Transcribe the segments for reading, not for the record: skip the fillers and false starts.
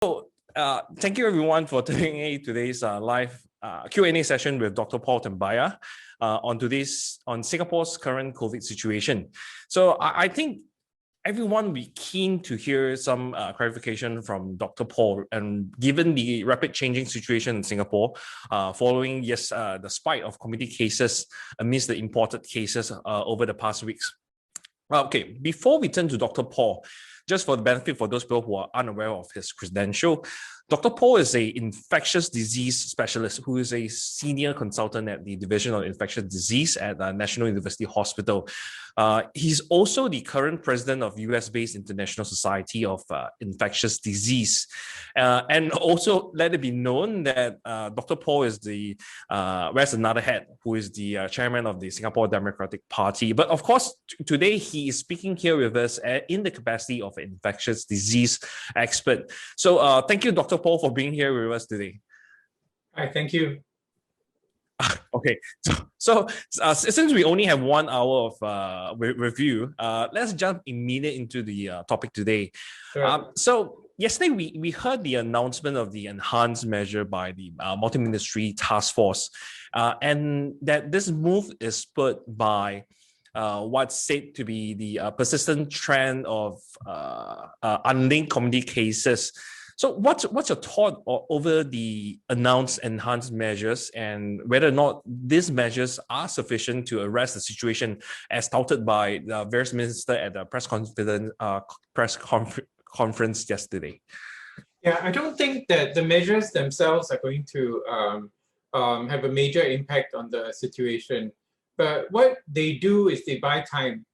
Thank you everyone for tuning in today's live Q&A session with Dr. Paul Tambyah on Singapore's current COVID situation. So I think everyone will be keen to hear some clarification from Dr. Paul, and given the rapid changing situation in Singapore following the spike of community cases amidst the imported cases over the past weeks. Okay, before we turn to Dr. Paul, just for the benefit for those people who are unaware of his credential, Dr. Paul is an infectious disease specialist who is a senior consultant at the Division of Infectious Disease at National University Hospital. He's also the current president of US-based International Society of Infectious Disease. And also let it be known that Dr. Paul is wears another hat, who is the chairman of the Singapore Democratic Party. But of course, today he is speaking here with us in the capacity of an infectious disease expert. So thank you, Dr. Paul, for being here with us today. Hi, thank you. Okay, so since we only have 1 hour of review, let's jump immediately into the topic today. Sure. So yesterday we heard the announcement of the enhanced measure by the multi-ministry task force, and that this move is spurred by what's said to be the persistent trend of unlinked community cases. So what's your thought over the announced enhanced measures, and whether or not these measures are sufficient to arrest the situation as touted by the various ministers at the press conference yesterday? Yeah, I don't think that the measures themselves are going to have a major impact on the situation. But what they do is they buy time.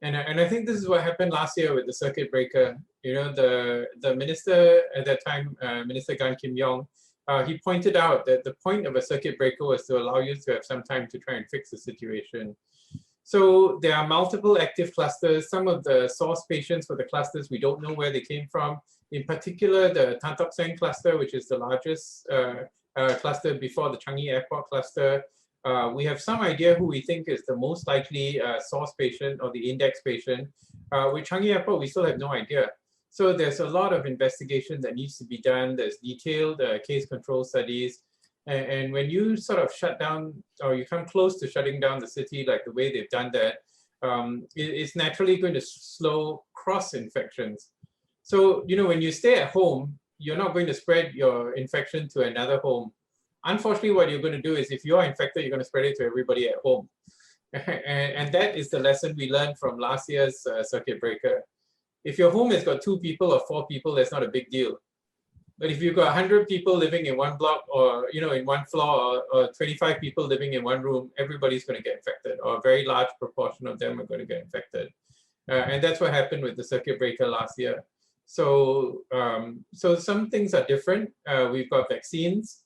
And I think this is what happened last year with the circuit breaker. You know, the minister at that time, Minister Gan Kim Yong, he pointed out that the point of a circuit breaker was to allow you to have some time to try and fix the situation. So there are multiple active clusters. Some of the source patients for the clusters, we don't know where they came from. In particular, the Tan Tock Seng cluster, which is the largest cluster before the Changi Airport cluster. We have some idea who we think is the most likely source patient or the index patient. With Changi Airport, we still have no idea. So there's a lot of investigation that needs to be done. There's detailed case control studies. And when you sort of shut down, or you come close to shutting down the city, like the way they've done that, it's naturally going to slow cross-infections. So, you know, when you stay at home, you're not going to spread your infection to another home. Unfortunately, what you're going to do is, if you're infected, you're going to spread it to everybody at home. And that is the lesson we learned from last year's circuit breaker. If your home has got 2 people or 4 people, that's not a big deal. But if you've got 100 people living in one block, or in one floor, or 25 people living in one room, everybody's going to get infected, or a very large proportion of them are going to get infected. And that's what happened with the circuit breaker last year. So, so some things are different. We've got vaccines.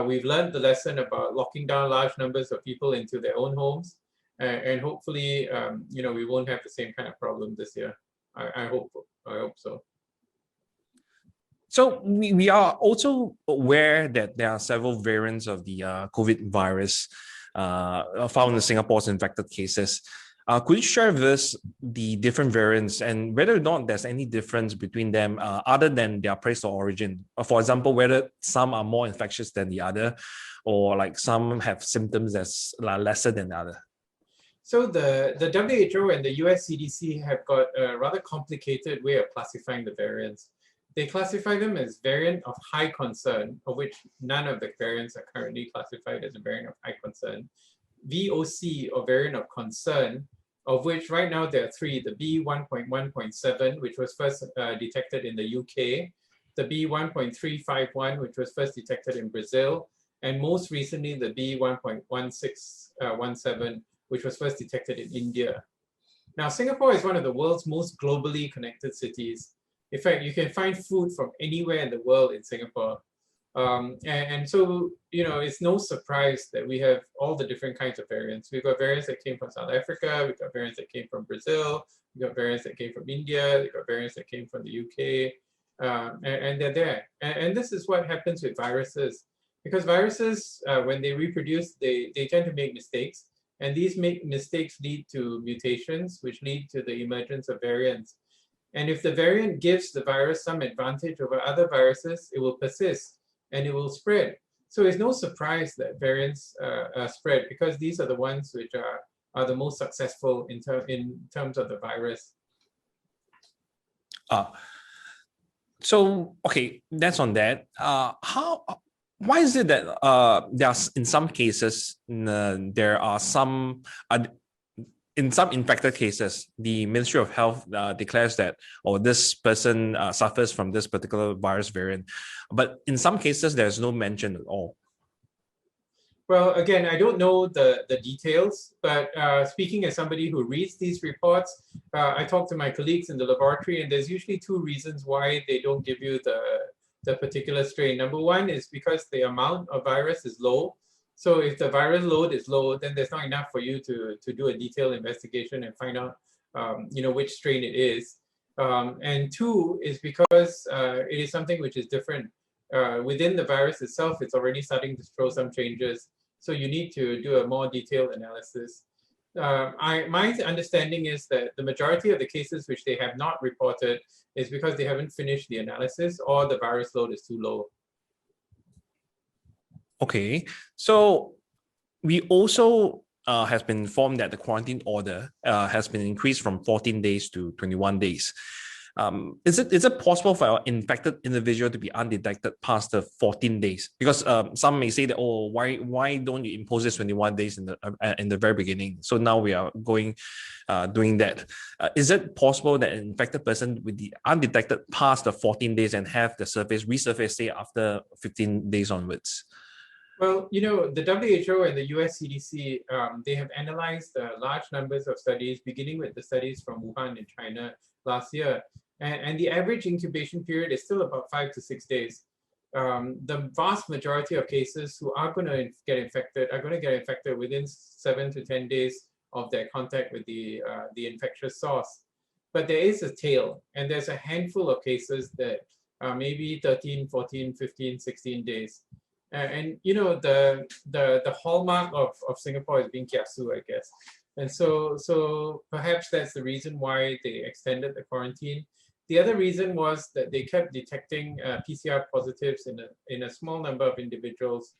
We've learned the lesson about locking down large numbers of people into their own homes, and hopefully, we won't have the same kind of problem this year. I hope so. So we are also aware that there are several variants of the COVID virus found in Singapore's infected cases. Could you share with us the different variants and whether or not there's any difference between them other than their place of origin? For example, whether some are more infectious than the other, or like some have symptoms that's lesser than the other? So the WHO and the US CDC have got a rather complicated way of classifying the variants. They classify them as variant of high concern, of which none of the variants are currently classified as a variant of high concern. VOC, or variant of concern, of which right now there are 3, the B1.1.7, which was first detected in the UK, the B1.351, which was first detected in Brazil, and most recently the B1.1617, which was first detected in India. Now, Singapore is one of the world's most globally connected cities. In fact, you can find food from anywhere in the world in Singapore. And so, it's no surprise that we have all the different kinds of variants. We've got variants that came from South Africa, we've got variants that came from Brazil, we've got variants that came from India, we've got variants that came from the UK, and they're there. And this is what happens with viruses. Because viruses, when they reproduce, they tend to make mistakes. And these mistakes lead to mutations, which lead to the emergence of variants. And if the variant gives the virus some advantage over other viruses, it will persist and it will spread. So it's no surprise that variants spread, because these are the ones which are the most successful in terms of the virus. So okay, that's on that. Why is it that there are in some cases there are some in some infected cases the Ministry of Health declares that this person suffers from this particular virus variant, but in some cases there's no mention at all? Well, again, I don't know the details, but speaking as somebody who reads these reports, I talk to my colleagues in the laboratory, and there's usually two reasons why they don't give you the particular strain. Number one is because the amount of virus is low. So if the virus load is low, then there's not enough for you to do a detailed investigation and find out, which strain it is. And two is because it is something which is different. Within the virus itself, it's already starting to show some changes. So you need to do a more detailed analysis. My understanding is that the majority of the cases which they have not reported is because they haven't finished the analysis or the virus load is too low. Okay, so we also has been informed that the quarantine order has been increased from 14 days to 21 days. Is it possible for an infected individual to be undetected past the 14 days? Because some may say that, oh, why don't you impose this 21 days in the very beginning? So now we are doing that. Is it possible that an infected person will be undetected past the 14 days and have the resurface, say, after 15 days onwards? Well, the WHO and the US CDC, they have analyzed large numbers of studies, beginning with the studies from Wuhan in China last year. And the average incubation period is still about 5 to 6 days. The vast majority of cases who are going to get infected are going to get infected within 7 to 10 days of their contact with the infectious source. But there is a tail, and there's a handful of cases that maybe 13, 14, 15, 16 days. And the hallmark of Singapore is being kiasu, I guess. And so perhaps that's the reason why they extended the quarantine. The other reason was that they kept detecting PCR positives in a small number of individuals,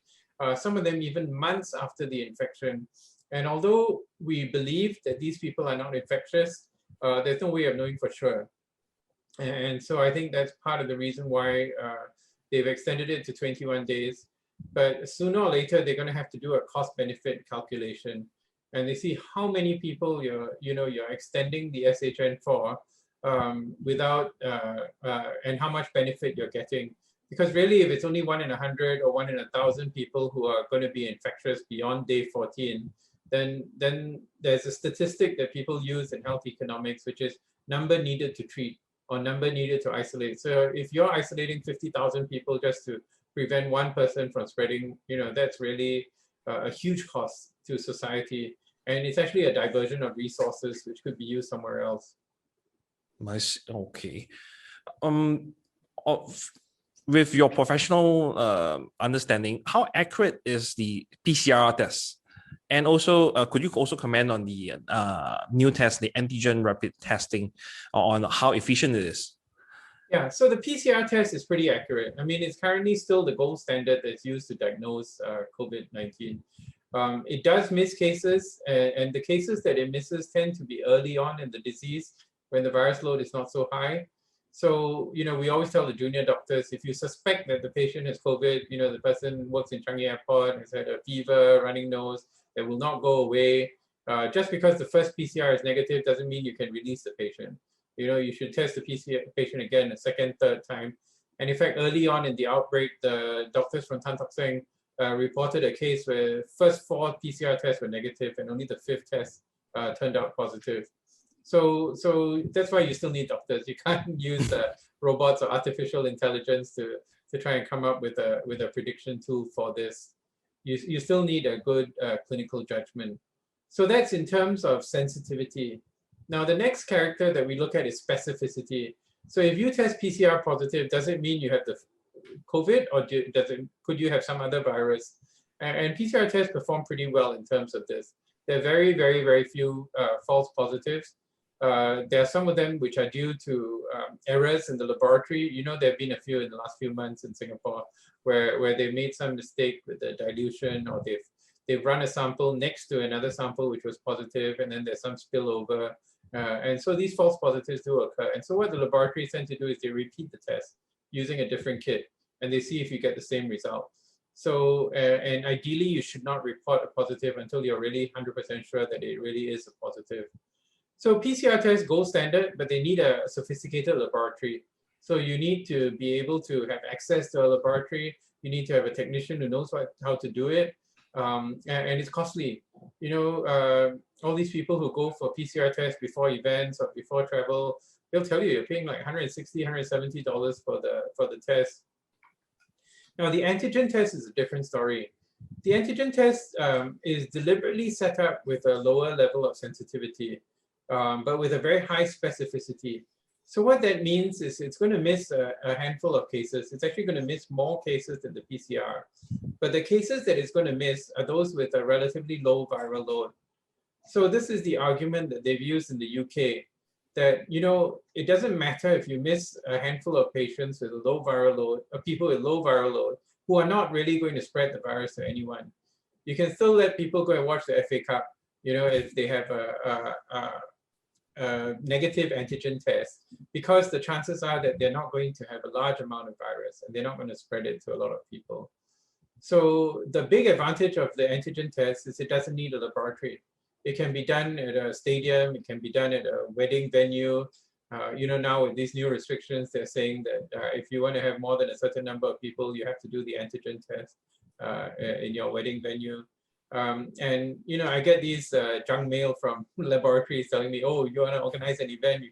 some of them even months after the infection. And although we believe that these people are not infectious, there's no way of knowing for sure. And so I think that's part of the reason why they've extended it to 21 days. But sooner or later, they're going to have to do a cost-benefit calculation, and they see how many people you're extending the SHN for, without and how much benefit you're getting. Because really, if it's only 1 in 100 or 1 in 1,000 people who are going to be infectious beyond day 14, then there's a statistic that people use in health economics, which is number needed to treat or number needed to isolate. So if you're isolating 50,000 people just to prevent one person from spreading, that's really a huge cost to society. And it's actually a diversion of resources which could be used somewhere else. Okay. With your professional understanding, how accurate is the PCR test? And also, could you also comment on the new test, the antigen rapid testing, on how efficient it is? Yeah, so the PCR test is pretty accurate. I mean, it's currently still the gold standard that's used to diagnose COVID-19. It does miss cases, and the cases that it misses tend to be early on in the disease when the virus load is not so high. So, we always tell the junior doctors, if you suspect that the patient has COVID, the person works in Changi Airport, has had a fever, running nose, that will not go away. Just because the first PCR is negative doesn't mean you can release the patient. You should test the patient again a second, third time. And in fact, early on in the outbreak, the doctors from Tan Tock Seng reported a case where first 4 PCR tests were negative and only the 5th test turned out positive. So that's why you still need doctors. You can't use robots or artificial intelligence to try and come up with a prediction tool for this. You still need a good clinical judgment. So that's in terms of sensitivity. Now, the next character that we look at is specificity. So if you test PCR positive, does it mean you have the COVID, or could you have some other virus? And PCR tests perform pretty well in terms of this. There are very, very, very few false positives. There are some of them which are due to errors in the laboratory. You know, there have been a few in the last few months in Singapore where they made some mistake with the dilution, or they've run a sample next to another sample which was positive, and then there's some spillover. And so these false positives do occur. And so what the laboratories tend to do is they repeat the test using a different kit, and they see if you get the same result. So, and ideally you should not report a positive until you're really 100% sure that it really is a positive. So PCR tests gold standard, but they need a sophisticated laboratory. So you need to be able to have access to a laboratory. You need to have a technician who knows how to do it. And it's costly. You know, all these people who go for PCR tests before events or before travel, they'll tell you you're paying like $160, $170 for the test. Now, the antigen test is a different story. The antigen test is deliberately set up with a lower level of sensitivity, but with a very high specificity. So what that means is it's going to miss a handful of cases. It's actually going to miss more cases than the PCR. But the cases that it's going to miss are those with a relatively low viral load. So this is the argument that they've used in the UK, that, you know, it doesn't matter if you miss a handful of patients with a low viral load, or people with low viral load, who are not really going to spread the virus to anyone. You can still let people go and watch the FA Cup, you know, if they have a negative antigen test, because the chances are that they're not going to have a large amount of virus and they're not going to spread it to a lot of people. So the big advantage of the antigen test is it doesn't need a laboratory. It can be done at a stadium, it can be done at a wedding venue. You know, now with these new restrictions, they're saying that if you want to have more than a certain number of people, you have to do the antigen test in your wedding venue. And, you know, I get these junk mail from laboratories telling me, oh, you want to organize an event,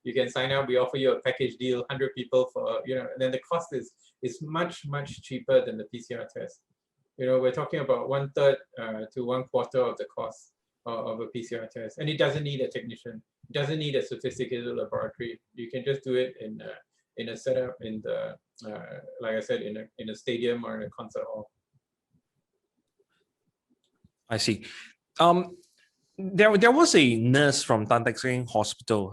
you can sign up, we offer you a package deal, 100 people for, you know, and then the cost is much, much cheaper than the PCR test. You know, we're talking about 1/3 to 1/4 of the cost of a PCR test, and it doesn't need a technician. It doesn't need a sophisticated laboratory. You can just do it in a setup in the, like I said, in a stadium or in a concert hall. I see. There was a nurse from Tan Teck Seng Hospital,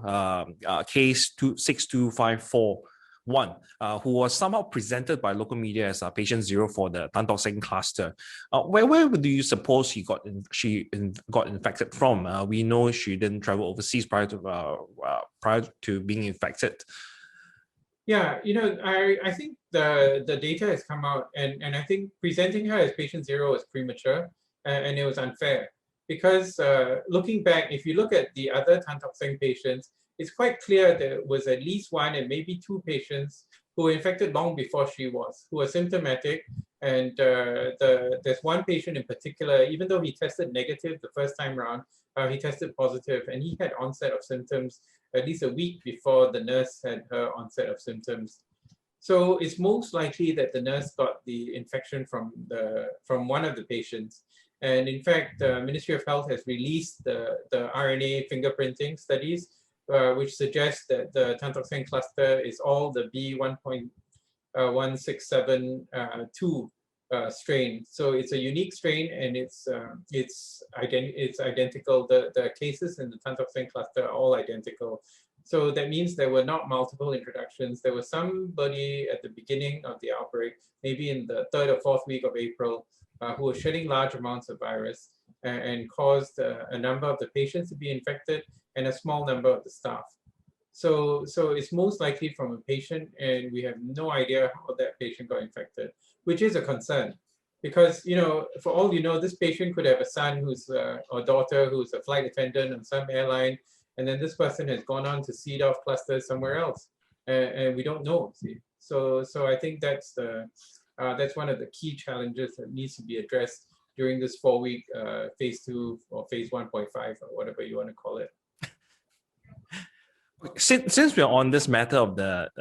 case 62541, who was somehow presented by local media as patient 0 for the Tan Tock Seng cluster. Where do you suppose she got infected from? We know she didn't travel overseas prior to being infected. Yeah, you know, I think the data has come out, and I think presenting her as patient 0 is premature. And it was unfair, because looking back, if you look at the other Tan Tock Seng patients, it's quite clear there was at least 1 and maybe 2 patients who were infected long before she was, who were symptomatic. And there's 1 patient in particular, even though he tested negative the first time around, he tested positive, and he had onset of symptoms at least a week before the nurse had her onset of symptoms. So it's most likely that the nurse got the infection from one of the patients. And in fact, the Ministry of Health has released the RNA fingerprinting studies, which suggest that the Tan Tock Seng cluster is all the B1.1672 strain. So it's a unique strain, and it's identical. The cases in the Tan Tock Seng cluster are all identical. So that means there were not multiple introductions. There was somebody at the beginning of the outbreak, maybe in the 3rd or 4th week of April, who was shedding large amounts of virus and caused a number of the patients to be infected and a small number of the staff. So it's most likely from a patient, and we have no idea how that patient got infected, which is a concern. Because, you know, for all you know, this patient could have a son or daughter who's a flight attendant on some airline, and then this person has gone on to seed off clusters somewhere else, and we don't know. See, so I think that's one of the key challenges that needs to be addressed during this 4-week phase 2 or phase 1.5 or whatever you want to call it. Since we're on this matter of the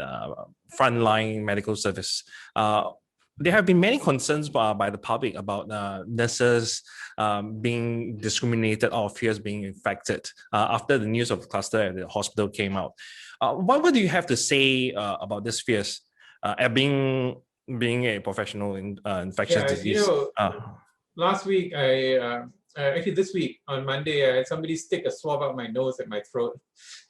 frontline medical service, there have been many concerns by the public about nurses being discriminated or fears being infected after the news of the cluster at the hospital came out. What do you have to say about these fears? Being a professional in infectious disease. You know, last week I actually this week on Monday, I had somebody stick a swab up my nose at my throat.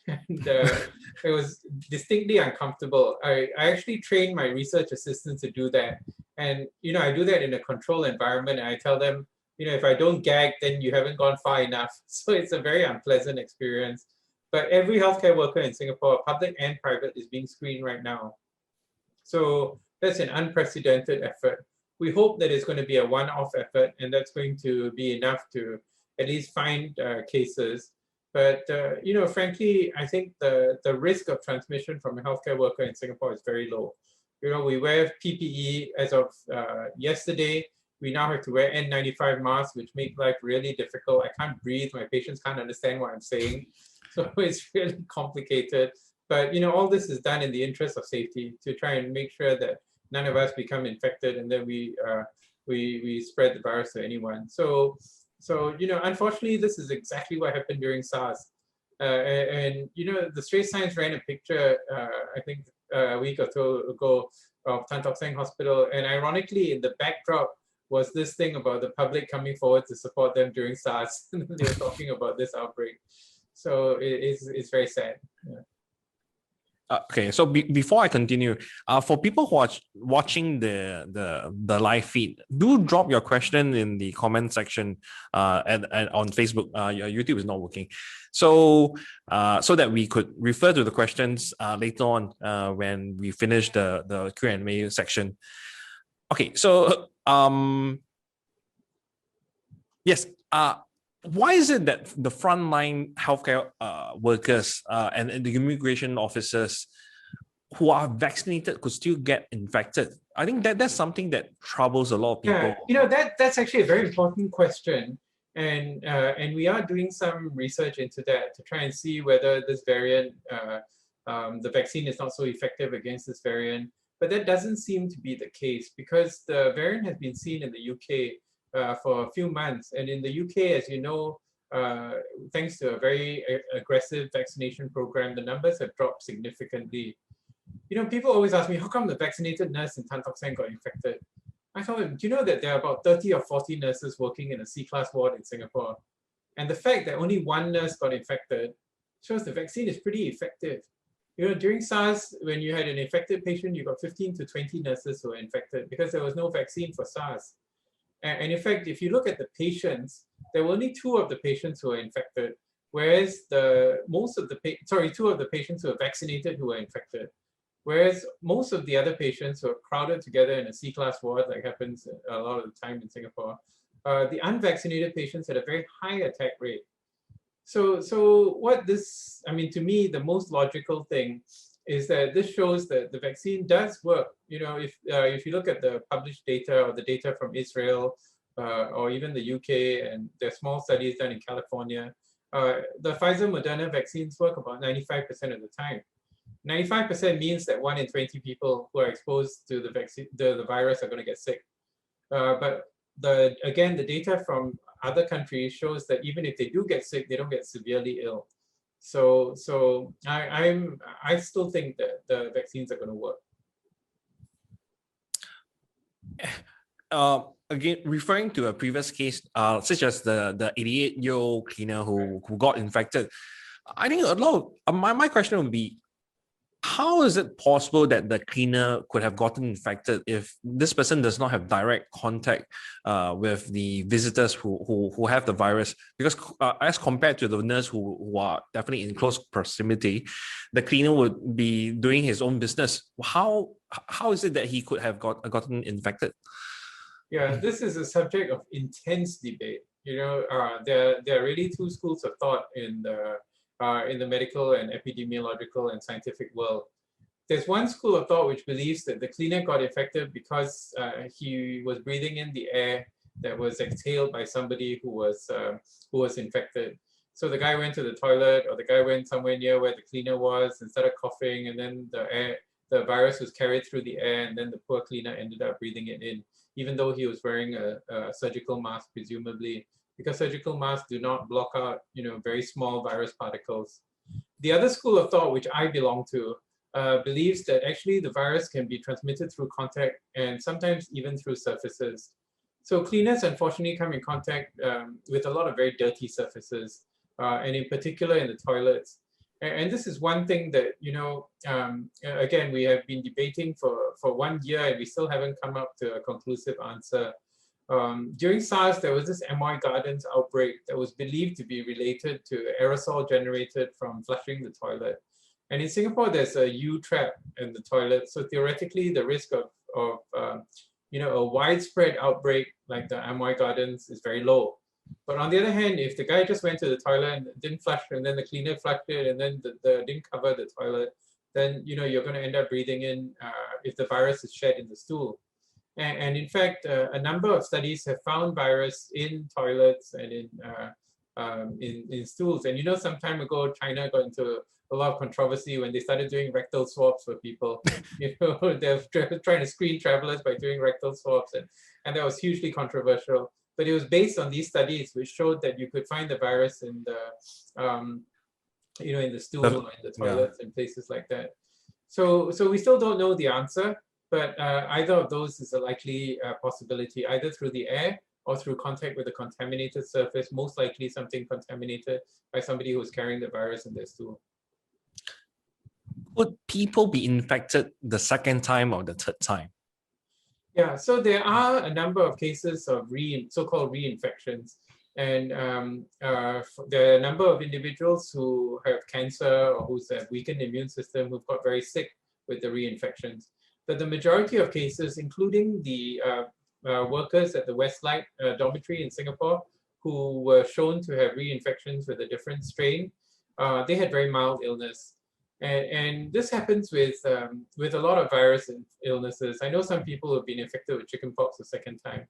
And it was distinctly uncomfortable. I actually trained my research assistants to do that. And, I do that in a controlled environment. And I tell them, if I don't gag, then you haven't gone far enough. So it's a very unpleasant experience. But every healthcare worker in Singapore, public and private, is being screened right now. So that's an unprecedented effort. We hope that it's going to be a one-off effort, and that's going to be enough to at least find cases. But, frankly, I think the risk of transmission from a healthcare worker in Singapore is very low. We wear PPE as of yesterday. We now have to wear N95 masks, which make life really difficult. I can't breathe. My patients can't understand what I'm saying. So it's really complicated. But, all this is done in the interest of safety to try and make sure that none of us become infected and then we spread the virus to anyone. So, unfortunately, this is exactly what happened during SARS. The Straits Times ran a picture, I think a week or so ago, of Tan Tock Seng Hospital. And ironically, in the backdrop was this thing about the public coming forward to support them during SARS. They were talking about this outbreak. So it's very sad. Yeah. Okay, so before I continue, for people who are watching the live feed, do drop your question in the comment section and on Facebook. Your YouTube is not working, so that we could refer to the questions later on when we finish the Q&A section. Okay, so yes. Why is it that the frontline healthcare workers and the immigration officers who are vaccinated could still get infected? I think that's something that troubles a lot of people. Yeah, that's actually a very important question, and we are doing some research into that to try and see whether this variant, the vaccine is not so effective against this variant. But that doesn't seem to be the case because the variant has been seen in the UK. For a few months. And in the UK, as you know, thanks to a very aggressive vaccination program, the numbers have dropped significantly. People always ask me, how come the vaccinated nurse in Tan Tock Seng got infected? I told them, do you know that there are about 30 or 40 nurses working in a C-class ward in Singapore? And the fact that only one nurse got infected shows the vaccine is pretty effective. During SARS, when you had an infected patient, you got 15 to 20 nurses who were infected because there was no vaccine for SARS. And in fact, if you look at the patients, there were only 2 of the patients who were infected, whereas two of the patients who were vaccinated who were infected, whereas most of the other patients who are crowded together in a C-class ward, like happens a lot of the time in Singapore, the unvaccinated patients had a very high attack rate. So to me, the most logical thing is that this shows that the vaccine does work. If you look at the published data or the data from Israel or even the UK, and there are small studies done in California, the Pfizer-Moderna vaccines work about 95% of the time. 95% means that 1 in 20 people who are exposed to the vaccine, the virus, are going to get sick. But the data from other countries shows that even if they do get sick, they don't get severely ill. So I still think that the vaccines are going to work. Again, referring to a previous case, such as the 88-year-old cleaner who got infected, I think a lot of my question would be, how is it possible that the cleaner could have gotten infected if this person does not have direct contact with the visitors who have the virus? Because as compared to the nurse who are definitely in close proximity, the cleaner would be doing his own business. How is it that he could have gotten infected? Yeah, this is a subject of intense debate. There are really 2 schools of thought in the medical and epidemiological and scientific world. There's one school of thought which believes that the cleaner got infected because he was breathing in the air that was exhaled by somebody who was infected. So the guy went to the toilet, or the guy went somewhere near where the cleaner was and started coughing, and then the virus was carried through the air, and then the poor cleaner ended up breathing it in, even though he was wearing a surgical mask, presumably, because surgical masks do not block out, very small virus particles. The other school of thought, which I belong to, believes that actually the virus can be transmitted through contact and sometimes even through surfaces. So cleaners unfortunately come in contact with a lot of very dirty surfaces, and in particular in the toilets. And this is one thing that, again, we have been debating for 1 year and we still haven't come up to a conclusive answer. During SARS, there was this MY Gardens outbreak that was believed to be related to aerosol generated from flushing the toilet. And in Singapore, there's a U trap in the toilet. So theoretically, the risk of a widespread outbreak like the MY Gardens is very low. But on the other hand, if the guy just went to the toilet and didn't flush, and then the cleaner flushed it, and then the didn't cover the toilet, then you're going to end up breathing in if the virus is shed in the stool. And in fact, a number of studies have found virus in toilets and in stools. And some time ago, China got into a lot of controversy when they started doing rectal swabs for people. They're trying to screen travelers by doing rectal swabs, and that was hugely controversial. But it was based on these studies which showed that you could find the virus in the in the stool or in the toilets and places like that. So we still don't know the answer, but either of those is a likely possibility, either through the air or through contact with a contaminated surface, most likely something contaminated by somebody who was carrying the virus in their stool. Would people be infected the second time or the third time? Yeah, so there are a number of cases of so-called reinfections. And there are a number of individuals who have cancer or who have weakened immune system who've got very sick with the reinfections. But the majority of cases, including the workers at the Westlight dormitory in Singapore, who were shown to have reinfections with a different strain, they had very mild illness. And this happens with a lot of virus illnesses. I know some people who have been infected with chickenpox the second time.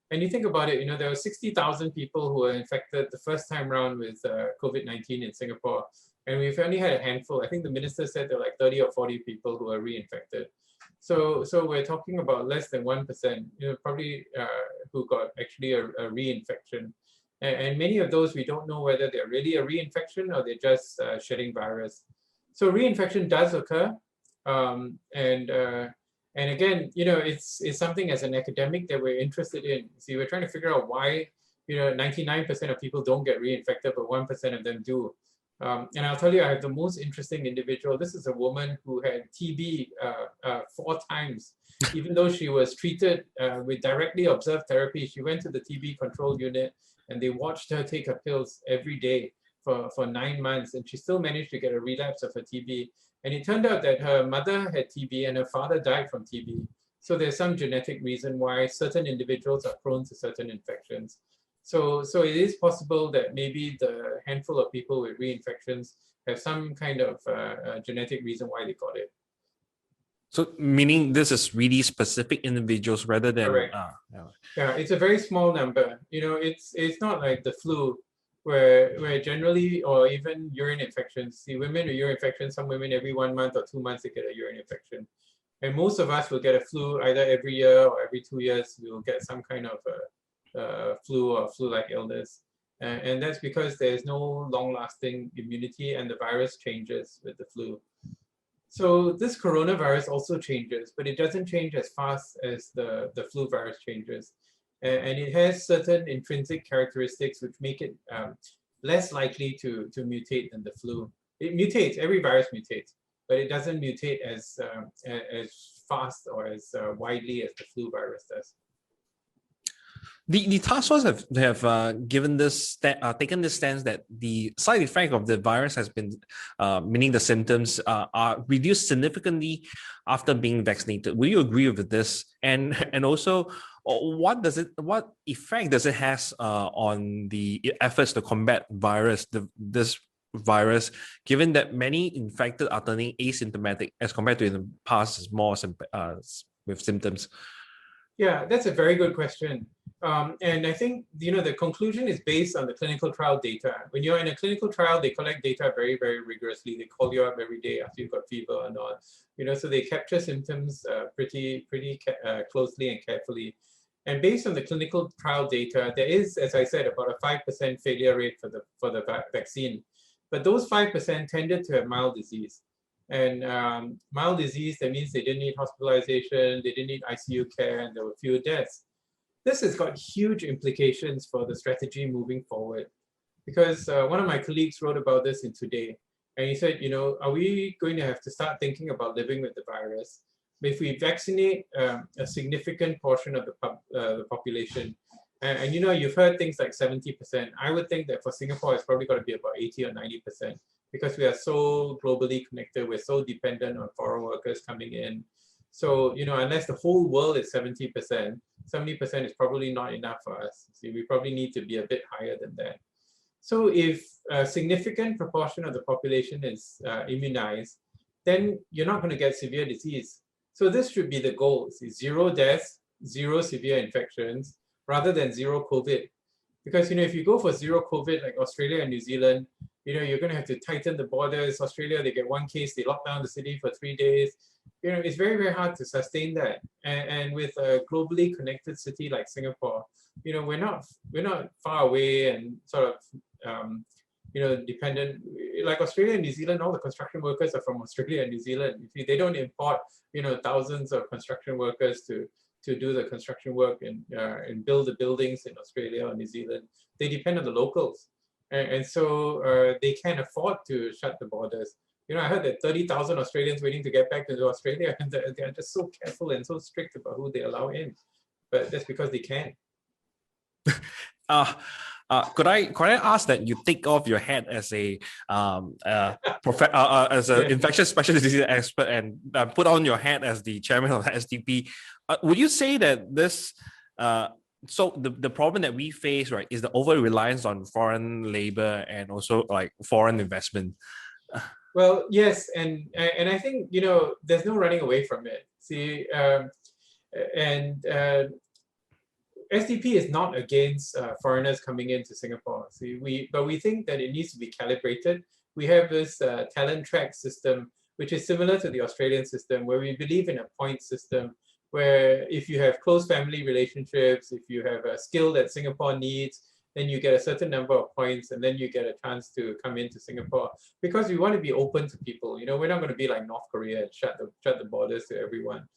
And you think about it, there were 60,000 people who were infected the first time around with COVID-19 in Singapore. And we've only had a handful. I think the minister said there were like 30 or 40 people who were reinfected. So we're talking about less than 1%, probably who got actually a reinfection. And many of those, we don't know whether they're really a reinfection or they're just shedding virus. So reinfection does occur, and again, it's something as an academic that we're interested in. See, we're trying to figure out why 99% of people don't get reinfected, but 1% of them do. And I'll tell you, I have the most interesting individual. This is a woman who had TB 4 times, even though she was treated with directly observed therapy. She went to the TB control unit, and they watched her take her pills every day for 9 months, and she still managed to get a relapse of her TB. And it turned out that her mother had TB and her father died from TB. So there's some genetic reason why certain individuals are prone to certain infections. So it is possible that maybe the handful of people with reinfections have some kind of genetic reason why they got it. So meaning this is really specific individuals rather than... Correct. Yeah, it's a very small number. It's not like the flu, where generally, or even urine infections, see women with urine infections, some women every 1 month or 2 months they get a urine infection. And most of us will get a flu either every year or every 2 years. We will get some kind of flu or flu-like illness. And that's because there's no long-lasting immunity and the virus changes with the flu. So this coronavirus also changes, but it doesn't change as fast as the flu virus changes. And it has certain intrinsic characteristics which make it less likely to mutate than the flu. It mutates, every virus mutates, but it doesn't mutate as fast or as widely as the flu virus does. The task force have given this taken this stance that the side effect of the virus has been, meaning the symptoms are reduced significantly after being vaccinated. Will you agree with this? And also, what effect does it has on the efforts to combat this virus, given that many infected are turning asymptomatic as compared to in the past, more with symptoms? Yeah, that's a very good question. And I think, the conclusion is based on the clinical trial data. When you're in a clinical trial, they collect data very, very rigorously. They call you up every day after you've got fever or not. So they capture symptoms pretty closely and carefully. And based on the clinical trial data, there is, as I said, about a 5% failure rate for the vaccine. But those 5% tended to have mild disease. And mild disease, that means they didn't need hospitalization, they didn't need ICU care, and there were fewer deaths. this has got huge implications for the strategy moving forward. Because one of my colleagues wrote about this in Today, and he said, are we going to have to start thinking about living with the virus? If we vaccinate a significant portion of the population, and you've heard things like 70%, I would think that for Singapore, it's probably got to be about 80 or 90%, because we are so globally connected, we're so dependent on foreign workers coming in. So, unless the whole world is 70%, 70% is probably not enough for us. See, we probably need to be a bit higher than that. So if a significant proportion of the population is immunized, then you're not going to get severe disease. So this should be the goal: zero deaths, zero severe infections, rather than zero COVID. Because if you go for zero COVID, like Australia and New Zealand, you're going to have to tighten the borders. Australia, they get one case, they lock down the city for 3 days. It's very, very hard to sustain that. And with a globally connected city like Singapore, we're not far away and sort of dependent. Like Australia and New Zealand, all the construction workers are from Australia and New Zealand. They don't import thousands of construction workers to do the construction work and build the buildings in Australia or New Zealand. They depend on the locals, and so they can't afford to shut the borders. I heard that 30,000 Australians waiting to get back to Australia, and they're just so careful and so strict about who they allow in. But that's because they can. Could I ask that you take off your hat as a as an infectious specialist disease expert and put on your hat as the chairman of the SDP? Would you say that this so the problem that we face, right, is the over reliance on foreign labor and also like foreign investment? Well, yes, and I think there's no running away from it. See, SDP is not against foreigners coming into Singapore. See, but we think that it needs to be calibrated. We have this talent track system, which is similar to the Australian system, where we believe in a point system, where if you have close family relationships, if you have a skill that Singapore needs, then you get a certain number of points, and then you get a chance to come into Singapore. Because we want to be open to people. We're not going to be like North Korea and shut the borders to everyone.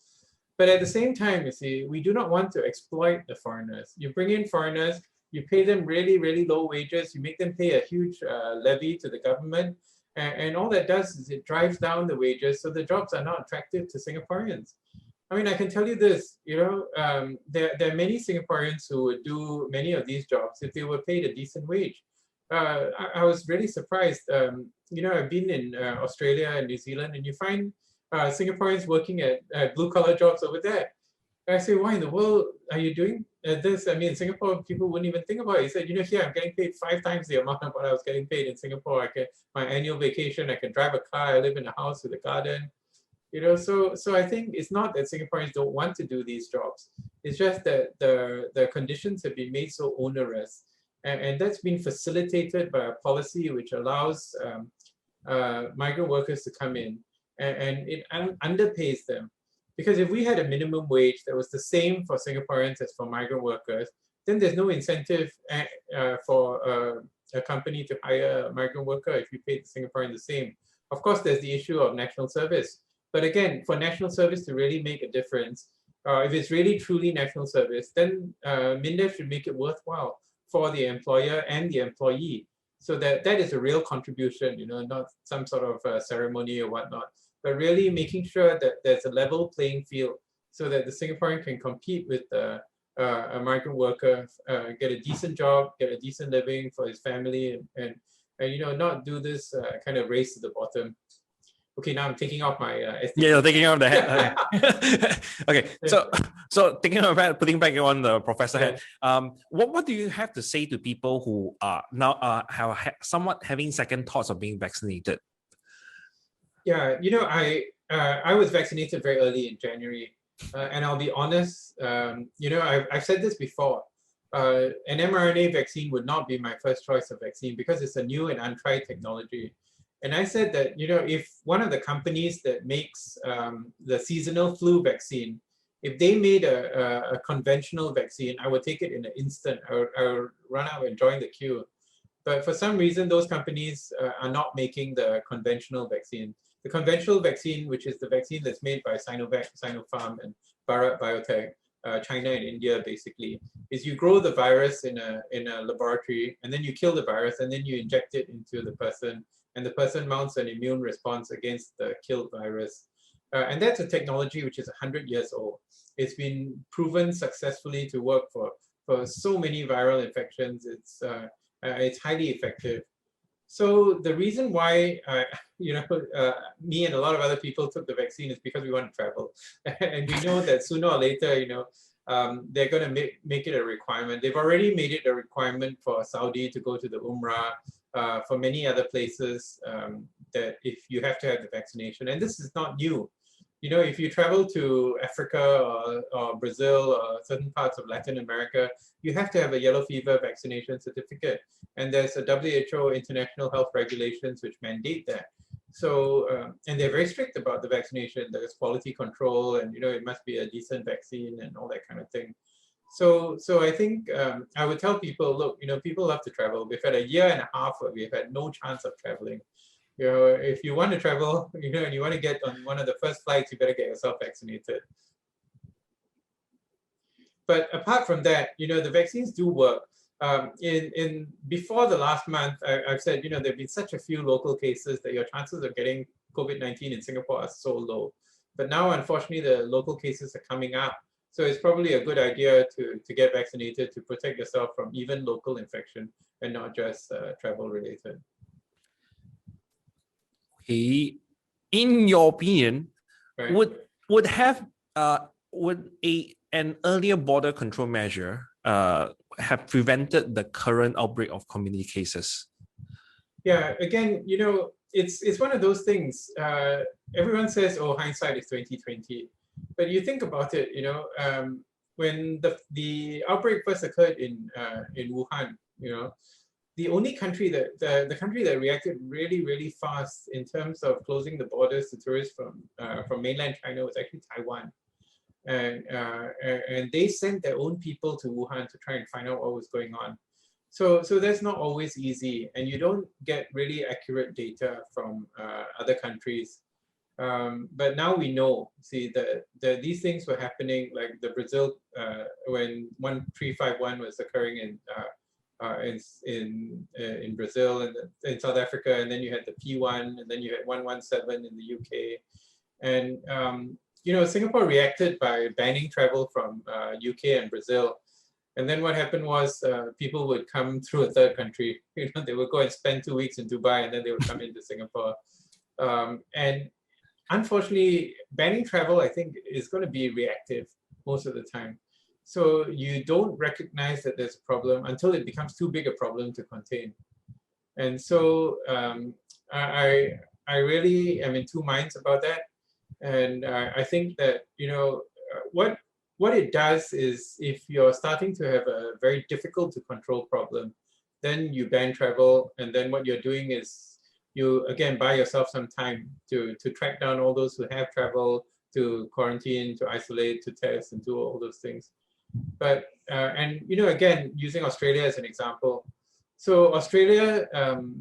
But at the same time, you see, we do not want to exploit the foreigners. You bring in foreigners, you pay them really, really low wages, you make them pay a huge levy to the government, and all that does is it drives down the wages, so the jobs are not attractive to Singaporeans. I mean, I can tell you this, there are many Singaporeans who would do many of these jobs if they were paid a decent wage. I was really surprised. I've been in Australia and New Zealand, and you find Singaporeans working at blue-collar jobs over there. And I say, why in the world are you doing this? I mean, in Singapore, people wouldn't even think about it. He said, here, I'm getting paid 5 times the amount of what I was getting paid in Singapore. I get my annual vacation, I can drive a car, I live in a house with a garden. So I think it's not that Singaporeans don't want to do these jobs. It's just that the conditions have been made so onerous. And that's been facilitated by a policy which allows migrant workers to come in. And it underpays them. Because if we had a minimum wage that was the same for Singaporeans as for migrant workers, then there's no incentive for a company to hire a migrant worker if you pay the Singaporean the same. Of course, there's the issue of national service. But again, for national service to really make a difference, if it's really truly national service, then MINDEF should make it worthwhile for the employer and the employee. So that is a real contribution, not some sort of ceremony or whatnot, but really making sure that there's a level playing field so that the Singaporean can compete with a migrant worker, get a decent job, get a decent living for his family, and not do this kind of race to the bottom. Okay, now I'm taking off my SDP. Yeah, you're taking off the hat. Okay, so thinking about putting back on the professor hat, what do you have to say to people who are now somewhat having second thoughts of being vaccinated? Yeah, I was vaccinated very early in January, and I'll be honest, I've said this before. An mRNA vaccine would not be my first choice of vaccine because it's a new and untried technology. And I said that, if one of the companies that makes the seasonal flu vaccine, if they made a conventional vaccine, I would take it in an instant. I would run out and join the queue. But for some reason, those companies are not making the conventional vaccine. The conventional vaccine, which is the vaccine that's made by Sinovac, Sinopharm, and Bharat Biotech, China and India basically, is you grow the virus in a laboratory, and then you kill the virus, and then you inject it into the person, and the person mounts an immune response against the killed virus. And that's a technology which is 100 years old. It's been proven successfully to work for so many viral infections. It's highly effective. So the reason why me and a lot of other people took the vaccine is because we want to travel, and we know that sooner or later, they're going to make it a requirement. They've already made it a requirement for Saudi to go to the Umrah, for many other places, that if you have to have the vaccination, and this is not new. If you travel to Africa or Brazil or certain parts of Latin America, you have to have a yellow fever vaccination certificate. And there's a WHO international health regulations which mandate that. So, and they're very strict about the vaccination. There's quality control, and it must be a decent vaccine and all that kind of thing. So I think I would tell people, look, people love to travel. We've had a year and a half where we've had no chance of traveling. If you want to travel, and you want to get on one of the first flights, you better get yourself vaccinated. But apart from that, the vaccines do work. Before the last month, I've said, there've been such a few local cases that your chances of getting COVID-19 in Singapore are so low. But now, unfortunately, the local cases are coming up. So it's probably a good idea to get vaccinated to protect yourself from even local infection and not just travel related. Okay. In your opinion, Right. would an earlier border control measure have prevented the current outbreak of community cases? Yeah, again, it's one of those things. Everyone says, "Oh, hindsight is 20/20," but you think about it. When the outbreak first occurred in Wuhan, the only country that the country that reacted really, really fast in terms of closing the borders to tourists from mainland China was actually Taiwan. And they sent their own people to Wuhan to try and find out what was going on. So that's not always easy, and you don't get really accurate data from other countries. But now we know, see, that these things were happening, like the Brazil, when 1351 was occurring in Brazil and in South Africa, and then you had the P1, and then you had 117 in the UK. And Singapore reacted by banning travel from UK and Brazil. And then what happened was people would come through a third country. They would go and spend 2 weeks in Dubai, and then they would come into Singapore. And unfortunately, banning travel, I think, is going to be reactive most of the time. So you don't recognize that there's a problem until it becomes too big a problem to contain. And so I really am in two minds about that. And I think that, what it does is, if you're starting to have a very difficult to control problem, then you ban travel. And then what you're doing is you, again, buy yourself some time to track down all those who have traveled, to quarantine, to isolate, to test, and do all those things. But, and, again, using Australia as an example. So Australia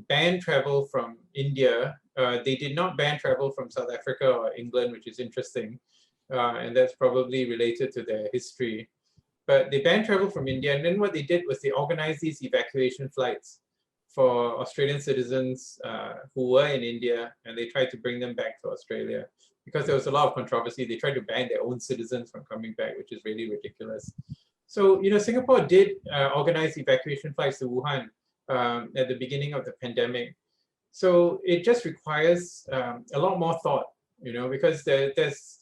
banned travel from India. They did not ban travel from South Africa or England, which is interesting. And that's probably related to their history. But they banned travel from India. And then what they did was they organized these evacuation flights for Australian citizens who were in India, and they tried to bring them back to Australia. Because there was a lot of controversy, they tried to ban their own citizens from coming back, which is really ridiculous. So, Singapore did organize evacuation flights to Wuhan at the beginning of the pandemic. So it just requires a lot more thought, because there's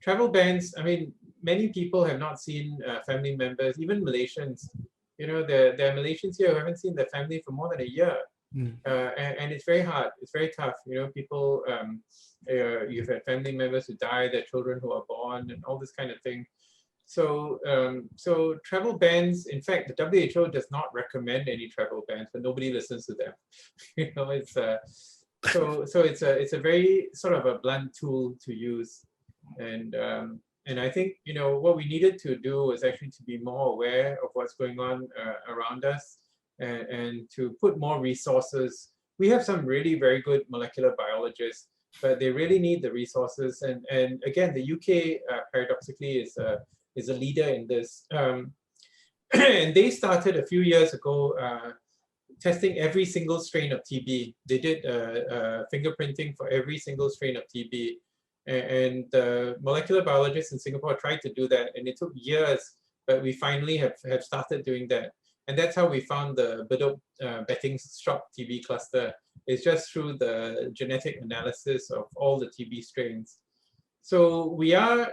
travel bans. I mean, many people have not seen family members, even Malaysians. There are Malaysians here who haven't seen their family for more than a year. And it's very hard. It's very tough. People, you've had family members who die, their children who are born, and all this kind of thing. So, so travel bans. In fact, the WHO does not recommend any travel bans, but nobody listens to them. It's so it's a very sort of a blunt tool to use, and I think what we needed to do was actually to be more aware of what's going on around us, and to put more resources. We have some really very good molecular biologists, but they really need the resources. And again, the UK paradoxically is a leader in this. And they started a few years ago testing every single strain of TB. They did fingerprinting for every single strain of TB. And the molecular biologists in Singapore tried to do that, and it took years, but we finally have started doing that. And that's how we found the Bedok betting shop TB cluster. It's just through the genetic analysis of all the TB strains. So we are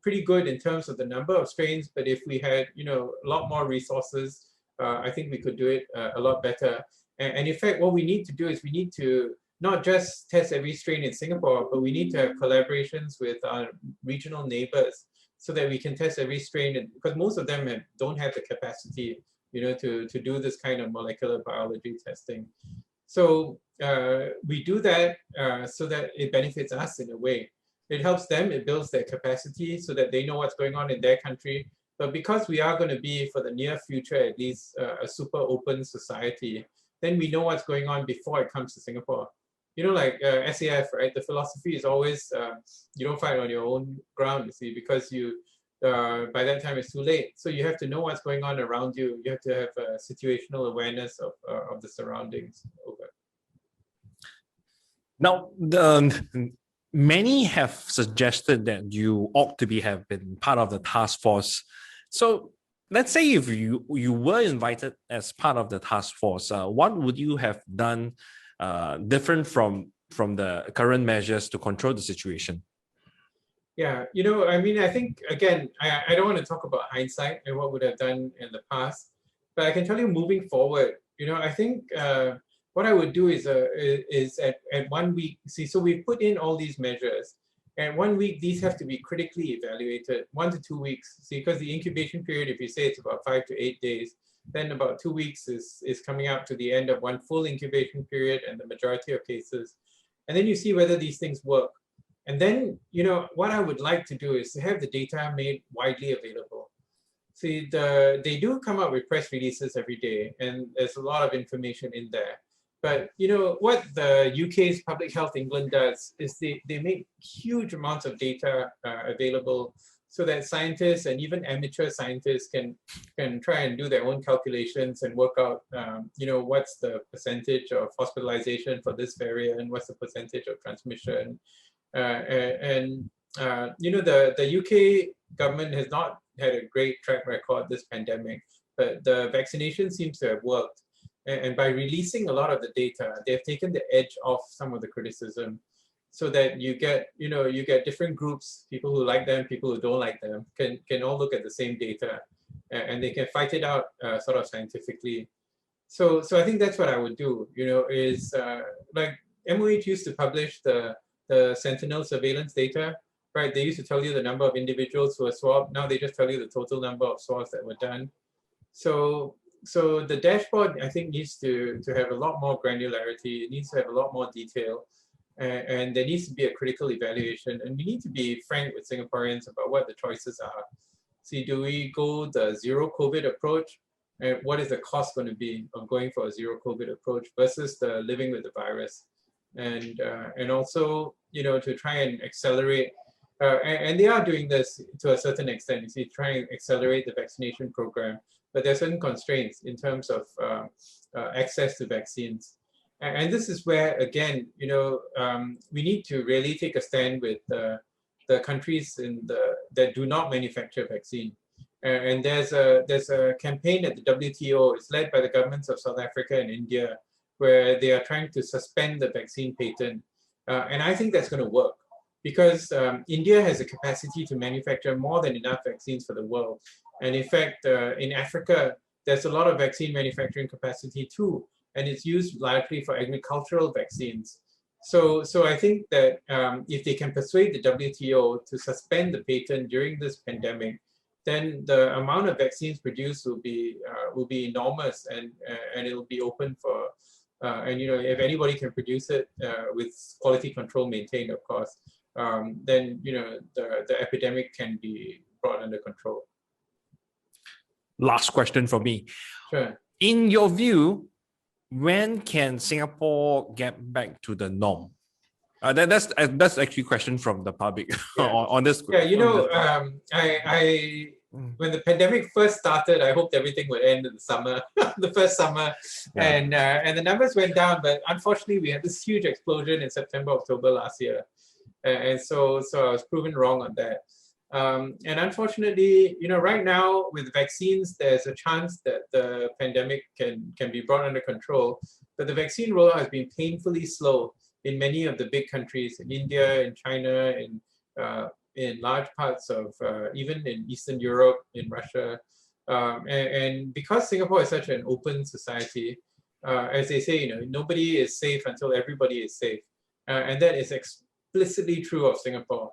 pretty good in terms of the number of strains, but if we had, a lot more resources, I think we could do it a lot better. And in fact, what we need to do is we need to not just test every strain in Singapore, but we need to have collaborations with our regional neighbors so that we can test every strain, because most of them don't have the capacity, to do this kind of molecular biology testing. So we do that so that it benefits us in a way. It helps them, it builds their capacity so that they know what's going on in their country. But because we are going to be, for the near future at least, a super open society, then we know what's going on before it comes to Singapore. Like SAF, right? The philosophy is always, you don't fight on your own ground, you see, because by that time it's too late. So you have to know what's going on around you. You have to have a situational awareness of the surroundings. Over. Now, many have suggested that you ought to have been part of the task force. So let's say if you were invited as part of the task force, what would you have done different from the current measures to control the situation? Yeah, I think, again, I don't want to talk about hindsight and what would have done in the past, but I can tell you moving forward, I think what I would do is at 1 week, so we put in all these measures, and 1 week, these have to be critically evaluated, 1 to 2 weeks, because the incubation period, if you say it's about 5 to 8 days, then about 2 weeks is coming up to the end of one full incubation period and the majority of cases. And then you see whether these things work. And then, what I would like to do is to have the data made widely available. See, they do come up with press releases every day, and there's a lot of information in there. But, what the UK's Public Health England does is they make huge amounts of data available so that scientists and even amateur scientists can try and do their own calculations and work out, what's the percentage of hospitalization for this variant, what's the percentage of transmission. The UK government has not had a great track record this pandemic, but the vaccination seems to have worked. And by releasing a lot of the data, they've taken the edge off some of the criticism, so that you get different groups, people who like them, people who don't like them, can all look at the same data, and they can fight it out sort of scientifically. So I think that's what I would do. Is like MOH used to publish the Sentinel surveillance data, right? They used to tell you the number of individuals who were swabbed. Now they just tell you the total number of swabs that were done. So the dashboard, I think, needs to have a lot more granularity. It needs to have a lot more detail, and there needs to be a critical evaluation. And we need to be frank with Singaporeans about what the choices are. See, do we go the zero COVID approach? And what is the cost going to be of going for a zero COVID approach versus the living with the virus? And also, to try and accelerate, and they are doing this to a certain extent. You see, try and accelerate the vaccination program, but there are certain constraints in terms of access to vaccines. And this is where, again, we need to really take a stand with the countries that do not manufacture vaccine. And there's a campaign at the WTO. It's led by the governments of South Africa and India, where they are trying to suspend the vaccine patent. And I think that's going to work, because India has a capacity to manufacture more than enough vaccines for the world. And in fact, in Africa, there's a lot of vaccine manufacturing capacity too, and it's used largely for agricultural vaccines. So I think that if they can persuade the WTO to suspend the patent during this pandemic, then the amount of vaccines produced will be enormous, and it'll be open for, and if anybody can produce it with quality control maintained, of course, then the epidemic can be brought under control. Last question for me. Sure. In your view, when can Singapore get back to the norm? That's actually a question from the public on this. Yeah, when the pandemic first started, I hoped everything would end in the summer, the first summer, and the numbers went down. But unfortunately, we had this huge explosion in September, October last year, and so I was proven wrong on that. And unfortunately, right now with vaccines, there's a chance that the pandemic can be brought under control. But the vaccine rollout has been painfully slow in many of the big countries, in India, in China, in large parts of even in Eastern Europe, in Russia. And because Singapore is such an open society, as they say, nobody is safe until everybody is safe. And that is explicitly true of Singapore.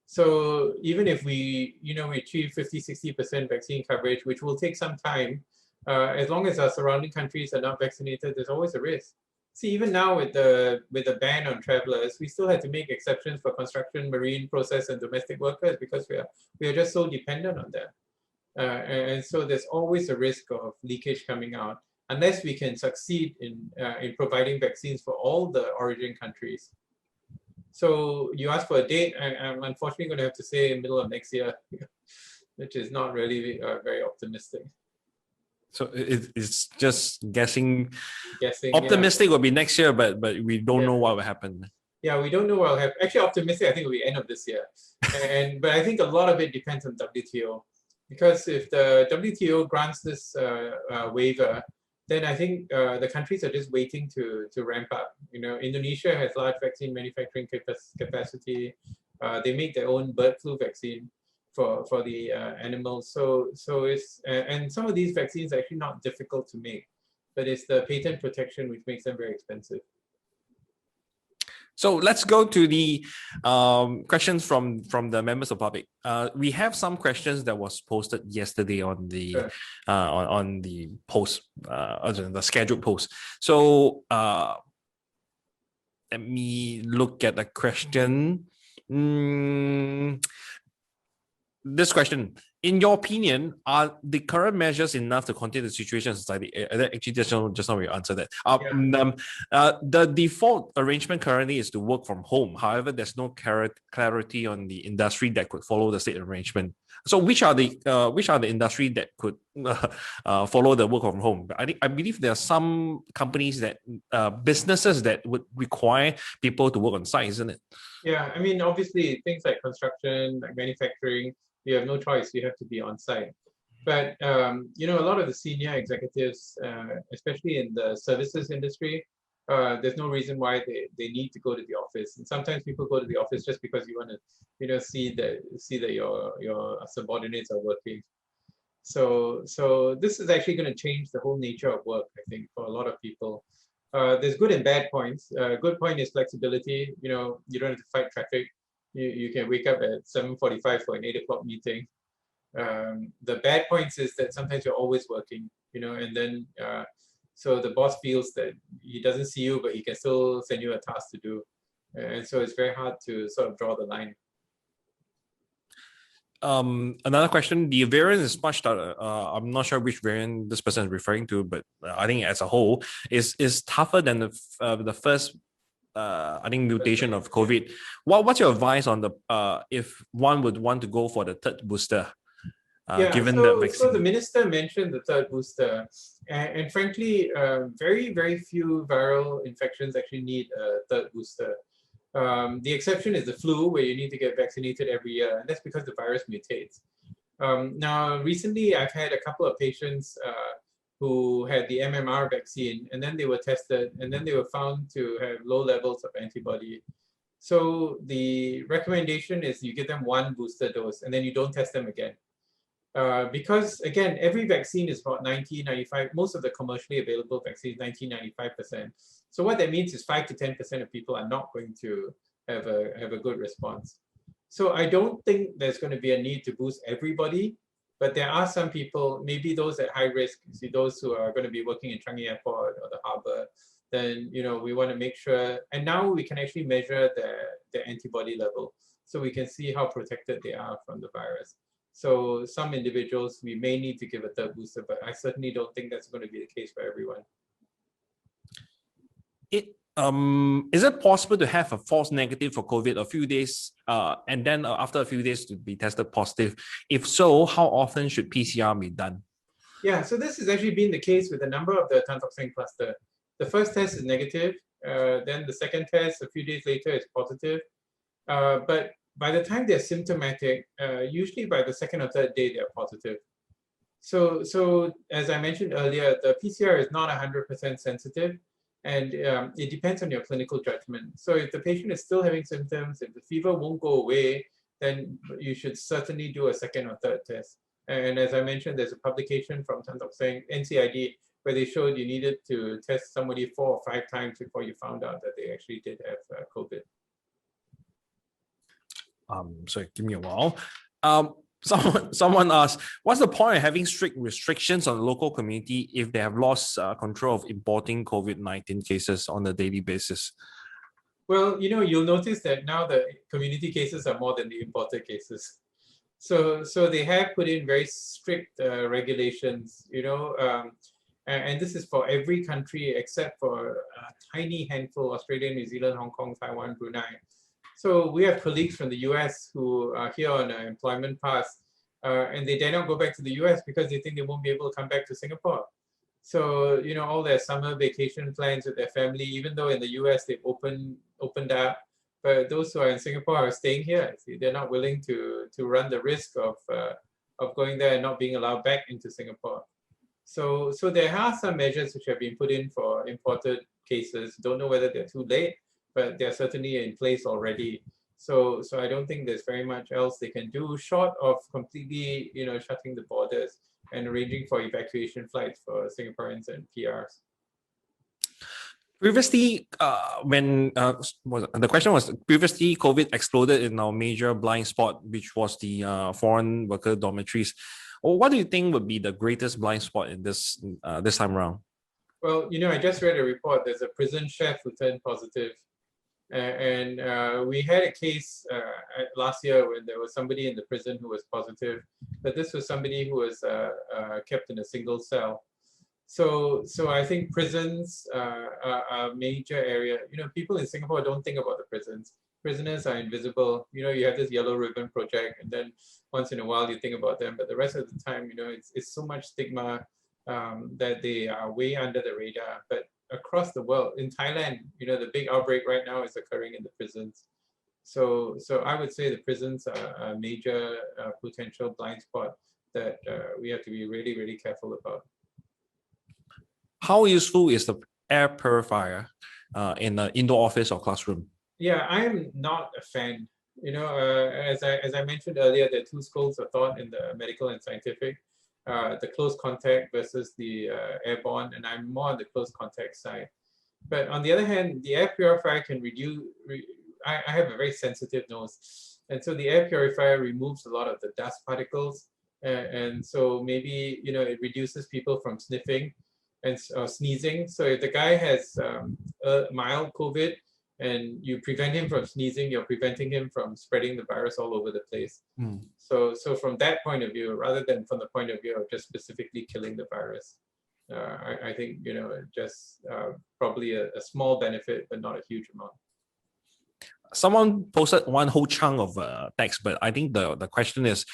So even if we achieve 50-60% vaccine coverage, which will take some time, as long as our surrounding countries are not vaccinated, there's always a risk. See, even now with the ban on travelers, we still had to make exceptions for construction, marine, process, and domestic workers because we are just so dependent on them. And so there's always a risk of leakage coming out unless we can succeed in providing vaccines for all the origin countries. So you asked for a date. I'm unfortunately going to have to say middle of next year, which is not really very optimistic. So it's just guessing. Optimistic will be next year, but we don't know what will happen. Yeah, we don't know what will happen. Actually, optimistic, I think, will be end of this year. But I think a lot of it depends on WTO. Because if the WTO grants this waiver, then I think the countries are just waiting to ramp up. Indonesia has large vaccine manufacturing capacity. They make their own bird flu vaccine for the animals. So it's and some of these vaccines are actually not difficult to make, but it's the patent protection which makes them very expensive. So let's go to the questions from the members of the public. We have some questions that was posted yesterday on the on the post, the scheduled post. So let me look at the question. This question: in your opinion, are the current measures enough to contain the situation in society? Actually, just now we answered that. The default arrangement currently is to work from home. However, there's no clarity on the industry that could follow the state arrangement. So, which are the industry that could follow the work from home? I believe there are some companies businesses that would require people to work on site, isn't it? Yeah, I mean, obviously, things like construction, like manufacturing, you have no choice. You have to be on site. But a lot of the senior executives, especially in the services industry, there's no reason why they need to go to the office. And sometimes people go to the office just because you want to see that your subordinates are working. So this is actually going to change the whole nature of work, I think, for a lot of people. There's good and bad points. Good point is flexibility. You don't have to fight traffic. You can wake up at 7:45 for an 8 o'clock meeting. The bad points is that sometimes you're always working, and then so the boss feels that he doesn't see you, but he can still send you a task to do. And so it's very hard to sort of draw the line. Another question, the variant is much I'm not sure which variant this person is referring to, but I think as a whole is tougher than the first I think mutation of COVID. What's your advice on the if one would want to go for the third booster? Given the vaccine. So the minister mentioned the third booster, and frankly, very, very few viral infections actually need a third booster. The exception is the flu, where you need to get vaccinated every year, and that's because the virus mutates. Now, recently, I've had a couple of patients who had the MMR vaccine, and then they were tested, and then they were found to have low levels of antibody. So the recommendation is you give them one booster dose, and then you don't test them again. Because again, every vaccine is about 90-95%. Most of the commercially available vaccines, 90-95%. So what that means is 5 to 10% of people are not going to have a good response. So I don't think there's going to be a need to boost everybody, but there are some people, maybe those at high risk, see those who are going to be working in Changi Airport or the harbor. Then we want to make sure, and now we can actually measure their antibody level, so we can see how protected they are from the virus. So some individuals, we may need to give a third booster, but I certainly don't think that's going to be the case for everyone. Is it possible to have a false negative for COVID a few days and then after a few days to be tested positive? If so, how often should PCR be done? Yeah, so this has actually been the case with a number of the Tan Tock Seng cluster. The first test is negative, then the second test a few days later is positive. But by the time they're symptomatic, usually by the second or third day, they're positive. So as I mentioned earlier, the PCR is not 100% sensitive, and it depends on your clinical judgment. So if the patient is still having symptoms, if the fever won't go away, then you should certainly do a second or third test. And as I mentioned, there's a publication from Tan Tock Seng, NCID, where they showed you needed to test somebody 4 or 5 times before you found out that they actually did have COVID. Sorry, give me a while. Someone asked, what's the point of having strict restrictions on the local community if they have lost control of importing COVID-19 cases on a daily basis? Well, you'll notice that now the community cases are more than the imported cases. So they have put in very strict regulations, and this is for every country except for a tiny handful: Australia, New Zealand, Hong Kong, Taiwan, Brunei. So we have colleagues from the US who are here on an employment pass, and they dare not go back to the US because they think they won't be able to come back to Singapore. So, all their summer vacation plans with their family, even though in the US they've opened up, but those who are in Singapore are staying here. See, they're not willing to run the risk of going there and not being allowed back into Singapore. So there are some measures which have been put in for imported cases. Don't know whether they're too late, but they're certainly in place already. So I don't think there's very much else they can do short of completely, shutting the borders and arranging for evacuation flights for Singaporeans and PRs. Previously, the question was, previously COVID exploded in our major blind spot, which was the foreign worker dormitories. What do you think would be the greatest blind spot in this time around? Well, I just read a report. There's a prison chef who turned positive. And we had a case last year when there was somebody in the prison who was positive, but this was somebody who was kept in a single cell. So I think prisons are a major area. People in Singapore don't think about the prisons. Prisoners are invisible. You have this yellow ribbon project, and then once in a while you think about them, but the rest of the time, it's so much stigma that they are way under the radar. But across the world, in Thailand, the big outbreak right now is occurring in the prisons. So I would say the prisons are a major potential blind spot that we have to be really, really careful about. How useful is the air purifier in an indoor office or classroom? Yeah, I am not a fan. As I mentioned earlier, there are two schools of thought in the medical and scientific. The close contact versus the airborne, and I'm more on the close contact side. But on the other hand, the air purifier can reduce, I have a very sensitive nose, and so the air purifier removes a lot of the dust particles, and so maybe, it reduces people from sniffing and sneezing. So if the guy has mild COVID, and you prevent him from sneezing, you're preventing him from spreading the virus all over the place. So from that point of view, rather than from the point of view of just specifically killing the virus, I think, just probably a small benefit, but not a huge amount. Someone posted one whole chunk of text, but I think the question is,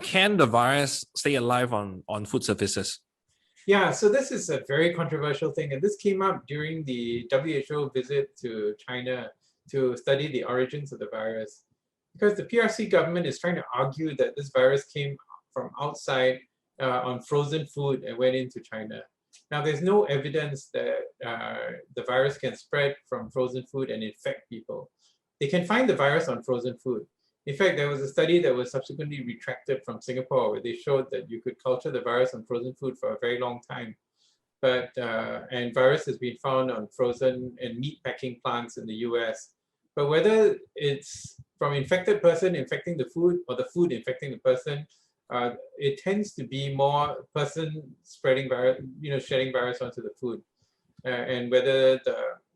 can the virus stay alive on food surfaces? Yeah, so this is a very controversial thing, and this came up during the WHO visit to China to study the origins of the virus. Because the PRC government is trying to argue that this virus came from outside on frozen food and went into China. Now, there's no evidence that the virus can spread from frozen food and infect people. They can find the virus on frozen food. In fact, there was a study that was subsequently retracted from Singapore where they showed that you could culture the virus on frozen food for a very long time. But, and virus has been found on frozen and meat packing plants in the US. But whether it's from infected person infecting the food or the food infecting the person, it tends to be more person spreading virus, shedding virus onto the food. And whether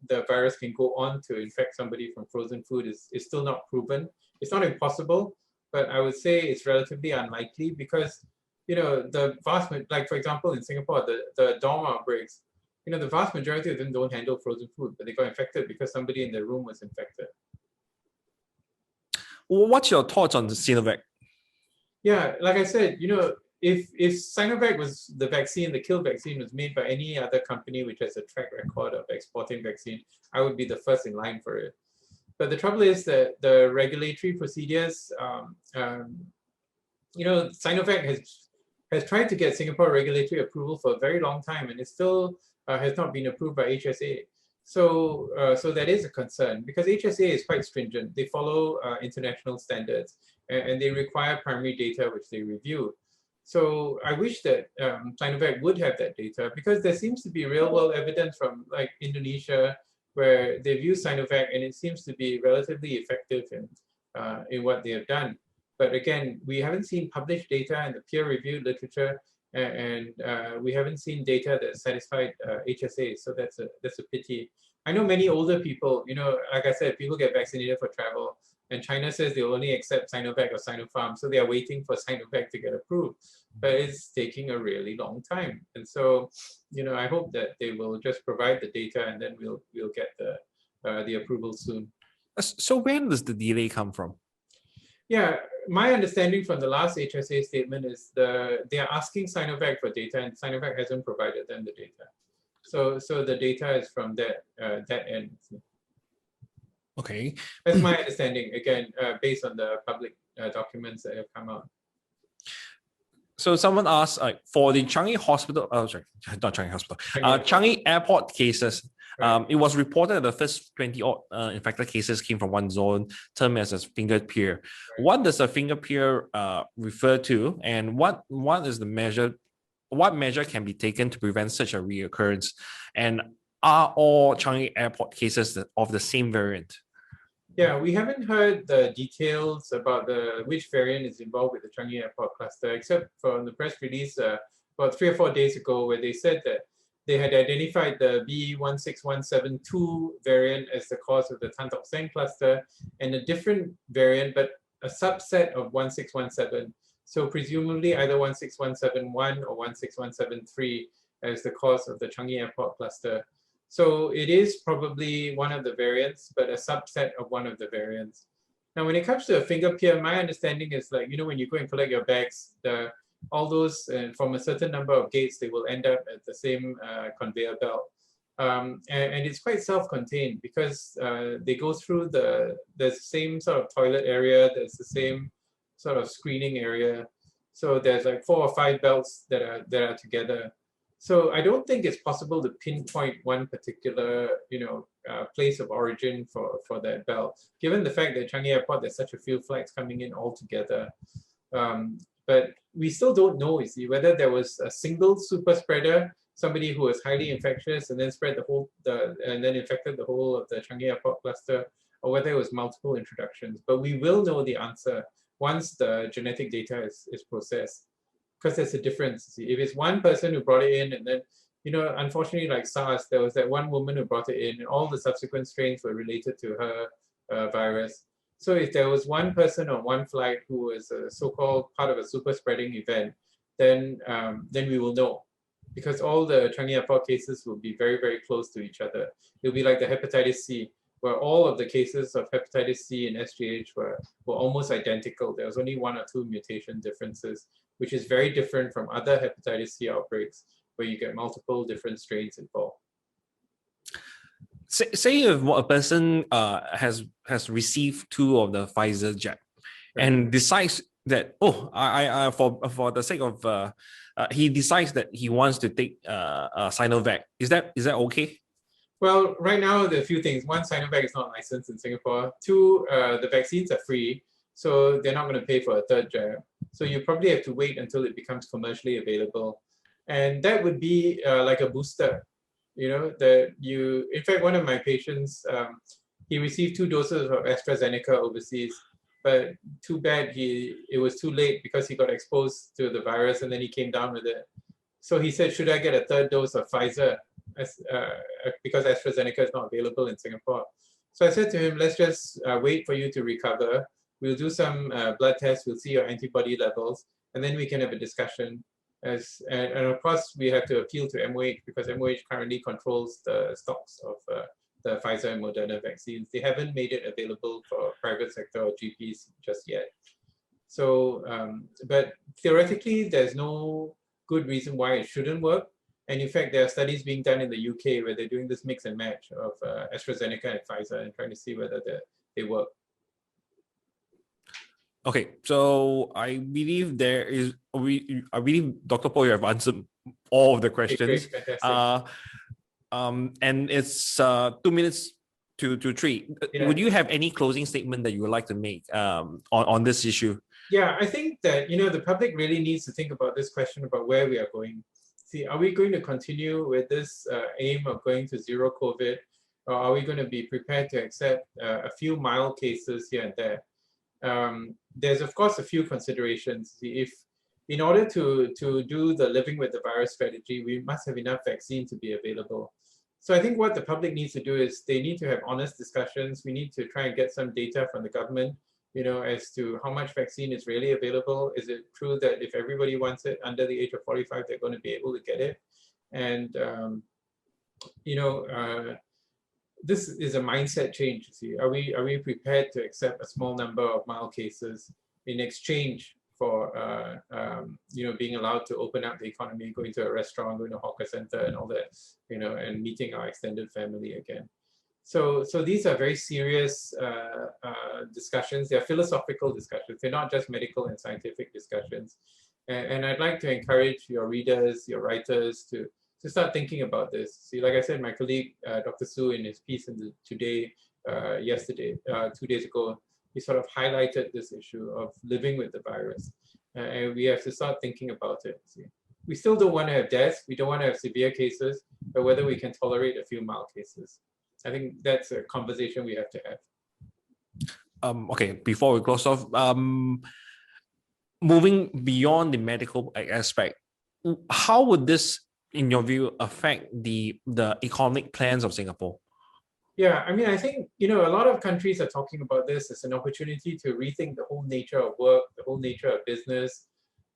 the virus can go on to infect somebody from frozen food is still not proven. It's not impossible, but I would say it's relatively unlikely because, the vast, like for example, in Singapore, the dorm outbreaks, the vast majority of them don't handle frozen food, but they got infected because somebody in the room was infected. What's your thoughts on the Sinovac? Yeah, like I said, if Sinovac was the vaccine, the kill vaccine was made by any other company which has a track record of exporting vaccine, I would be the first in line for it. But the trouble is that the regulatory procedures, Sinovac has tried to get Singapore regulatory approval for a very long time, and it still has not been approved by HSA. So that is a concern because HSA is quite stringent. They follow international standards and they require primary data which they review. So I wish that Sinovac would have that data because there seems to be real world evidence from like Indonesia where they've used Sinovac and it seems to be relatively effective in what they have done. But again, we haven't seen published data in the peer-reviewed literature, and we haven't seen data that satisfied HSA. So that's a pity. I know many older people, like I said, people get vaccinated for travel, and China says they'll only accept Sinovac or Sinopharm, so they are waiting for Sinovac to get approved. But it's taking a really long time, and so I hope that they will just provide the data, and then we'll get the approval soon. So when does the delay come from? Yeah, my understanding from the last HSA statement is they are asking Sinovac for data, and Sinovac hasn't provided them the data. So the data is from that end. Okay. That's my understanding, again, based on the public documents that have come out. So someone asked, for the Changi Hospital, not Changi Hospital, Changi Airport cases, it was reported that the first 20-odd infected cases came from one zone, termed as a finger pier. Right. What does a finger pier refer to, and what is the measure? What measure can be taken to prevent such a reoccurrence? And are all Changi Airport cases of the same variant? Yeah, we haven't heard the details about which variant is involved with the Changi Airport cluster, except from the press release about 3 or 4 days ago, where they said that they had identified the B16172 variant as the cause of the Tan Tock Seng cluster, and a different variant, but a subset of 1617. So presumably either 16171 or 16173 as the cause of the Changi Airport cluster. So it is probably one of the variants, but a subset of one of the variants. Now, when it comes to a finger pier, my understanding is like, when you go and collect your bags, all those from a certain number of gates, they will end up at the same conveyor belt. And it's quite self-contained because they go through the same sort of toilet area, there's the same sort of screening area. So there's like 4 or 5 belts that are together. So I don't think it's possible to pinpoint one particular, place of origin for that belt, given the fact that Changi Airport, there's such a few flights coming in all together. But we still don't know, whether there was a single super spreader, somebody who was highly infectious and then spread and then infected the whole of the Changi Airport cluster, or whether it was multiple introductions. But we will know the answer once the genetic data is processed. Because there's a difference. If it's one person who brought it in, and then, unfortunately, like SARS, there was that one woman who brought it in, and all the subsequent strains were related to her virus. So if there was one person on one flight who was a so-called part of a super spreading event, then we will know, because all the Changi Airport cases will be very, very close to each other. It'll be like the hepatitis C, where all of the cases of hepatitis C and SGH were almost identical. There was only 1 or 2 mutation differences, which is very different from other hepatitis C outbreaks where you get multiple different strains involved. Say if a person has received 2 of the Pfizer jab, right, and decides that, for the sake of, he decides that he wants to take Sinovac, is that okay? Well, right now, there are a few things. 1, Sinovac is not licensed in Singapore. 2, the vaccines are free, so they're not going to pay for a 3rd jab. So you probably have to wait until it becomes commercially available. And that would be like a booster, in fact, one of my patients, he received 2 doses of AstraZeneca overseas, but too bad it was too late because he got exposed to the virus and then he came down with it. So he said, should I get a 3rd dose of Pfizer? Because AstraZeneca is not available in Singapore. So I said to him, let's just wait for you to recover. We'll do some blood tests, we'll see your antibody levels, and then we can have a discussion. And of course, we have to appeal to MOH because MOH currently controls the stocks of the Pfizer and Moderna vaccines. They haven't made it available for private sector or GPs just yet. So, but theoretically, there's no good reason why it shouldn't work. And in fact, there are studies being done in the UK where they're doing this mix and match of AstraZeneca and Pfizer and trying to see whether they work. Okay, so I believe I believe Dr. Paul, you have answered all of the questions. Okay, great, and it's 2 minutes to 3. Yeah. Would you have any closing statement that you would like to make on this issue? Yeah, I think that, the public really needs to think about this question about where we are going. See, are we going to continue with this aim of going to zero COVID, or are we going to be prepared to accept a few mild cases here and there? There's of course a few considerations. If in order to do the living with the virus strategy, we must have enough vaccine to be available. So I think what the public needs to do is they need to have honest discussions. We need to try and get some data from the government, as to how much vaccine is really available. Is it true that if everybody wants it under the age of 45, they're going to be able to get it? And this is a mindset change. See, are we prepared to accept a small number of mild cases in exchange for being allowed to open up the economy, going to a restaurant, going to a hawker center, and all that, and meeting our extended family again? So these are very serious discussions. They're philosophical discussions. They're not just medical and scientific discussions. And I'd like to encourage your readers, your writers to start thinking about this. See, like I said, my colleague, Dr. Su, in his piece in the Today, 2 days ago, he sort of highlighted this issue of living with the virus. And we have to start thinking about it. See, we still don't want to have deaths. We don't want to have severe cases, but whether we can tolerate a few mild cases. I think that's a conversation we have to have. Okay, before we close off, moving beyond the medical aspect, how would this, in your view, affect the economic plans of Singapore? Yeah, I mean, I think, a lot of countries are talking about this as an opportunity to rethink the whole nature of work, the whole nature of business.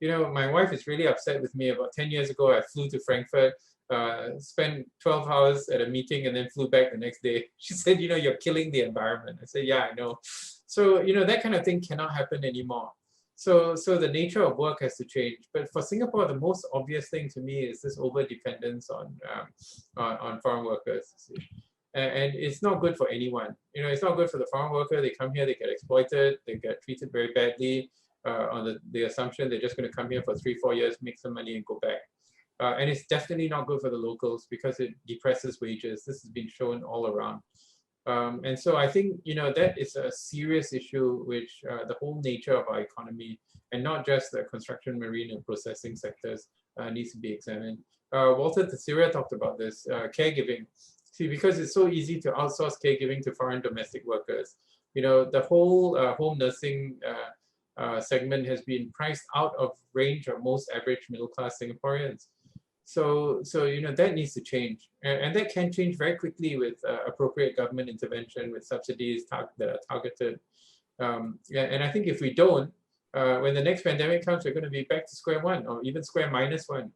My wife is really upset with me. About 10 years ago, I flew to Frankfurt, spent 12 hours at a meeting and then flew back the next day. She said, you're killing the environment. I said, yeah, I know. So, that kind of thing cannot happen anymore. So the nature of work has to change. But for Singapore, the most obvious thing to me is this over-dependence on foreign workers. And it's not good for anyone. It's not good for the foreign worker. They come here, they get exploited, they get treated very badly on the assumption they're just going to come here for 3-4 years, make some money and go back. And it's definitely not good for the locals because it depresses wages. This has been shown all around. And so I think, that is a serious issue which the whole nature of our economy, and not just the construction, marine, and processing sectors, needs to be examined. Walter Teixeira talked about this, caregiving. See, because it's so easy to outsource caregiving to foreign domestic workers. The whole home nursing segment has been priced out of range of most average middle-class Singaporeans. So that needs to change, and that can change very quickly with appropriate government intervention, with subsidies that are targeted. And I think if we don't, when the next pandemic comes, we're going to be back to square one, or even square minus one.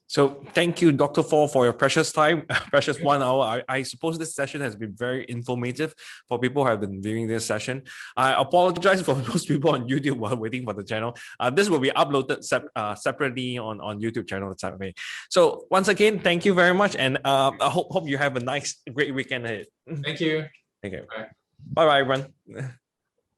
So thank you, Dr. Paul, for your precious time, precious 1 hour. I suppose this session has been very informative for people who have been viewing this session. I apologize for those people on YouTube while waiting for the channel. This will be uploaded separately on YouTube channel Saturday. So once again, thank you very much, and I hope you have a great weekend ahead. Thank you. Thank you. Bye. Bye, everyone.